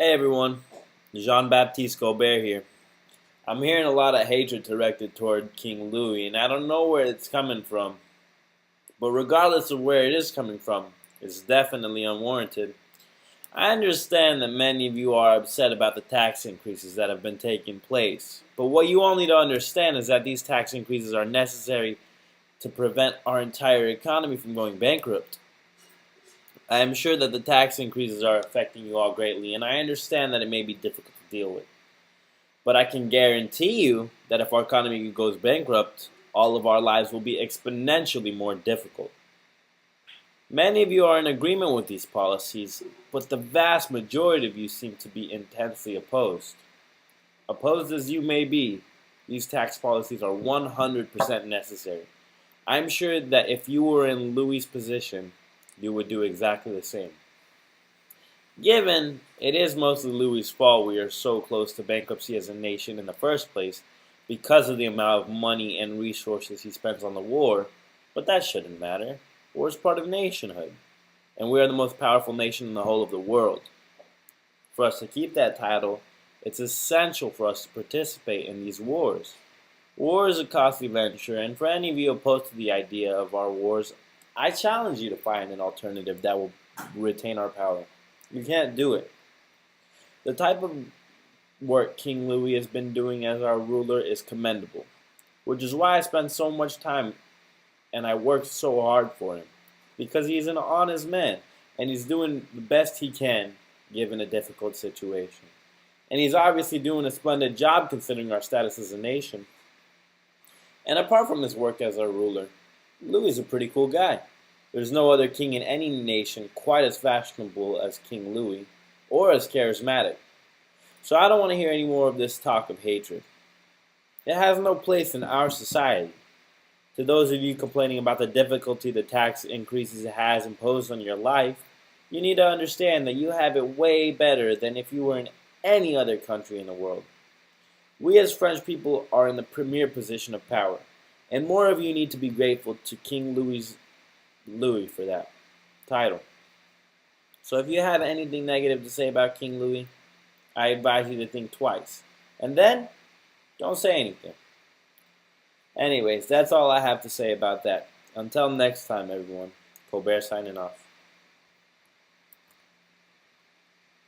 Hey everyone, Jean-Baptiste Colbert here. I'm hearing a lot of hatred directed toward King Louis, and I don't know where it's coming from. But regardless of where it is coming from, it's definitely unwarranted. I understand that many of you are upset about the tax increases that have been taking place. But what you all need to understand is that these tax increases are necessary to prevent our entire economy from going bankrupt. I am sure that the tax increases are affecting you all greatly, and I understand that it may be difficult to deal with. But I can guarantee you that if our economy goes bankrupt, all of our lives will be exponentially more difficult. Many of you are in agreement with these policies, but the vast majority of you seem to be intensely opposed. Opposed as you may be, these tax policies are 100% necessary. I'm sure that if you were in Louis' position, you would do exactly the same. Given it is mostly Louis' fault we are so close to bankruptcy as a nation in the first place because of the amount of money and resources he spends on the war, but that shouldn't matter. War is part of nationhood, and we are the most powerful nation in the whole of the world. For us to keep that title, it's essential for us to participate in these wars. War is a costly venture, and for any of you opposed to the idea of our wars, I challenge you to find an alternative that will retain our power. You can't do it. The type of work King Louis has been doing as our ruler is commendable, which is why I spend so much time and I work so hard for him, because he's an honest man and he's doing the best he can given a difficult situation. And he's obviously doing a splendid job considering our status as a nation. And apart from his work as our ruler, Louis is a pretty cool guy. There's no other king in any nation quite as fashionable as King Louis, or as charismatic. So I don't want to hear any more of this talk of hatred. It has no place in our society. To those of you complaining about the difficulty the tax increases has imposed on your life, you need to understand that you have it way better than if you were in any other country in the world. We as French people are in the premier position of power, and more of you need to be grateful to King Louis for that title. So if you have anything negative to say about King Louis, I advise you to think twice. And then, don't say anything. Anyways, that's all I have to say about that. Until next time, everyone. Colbert signing off.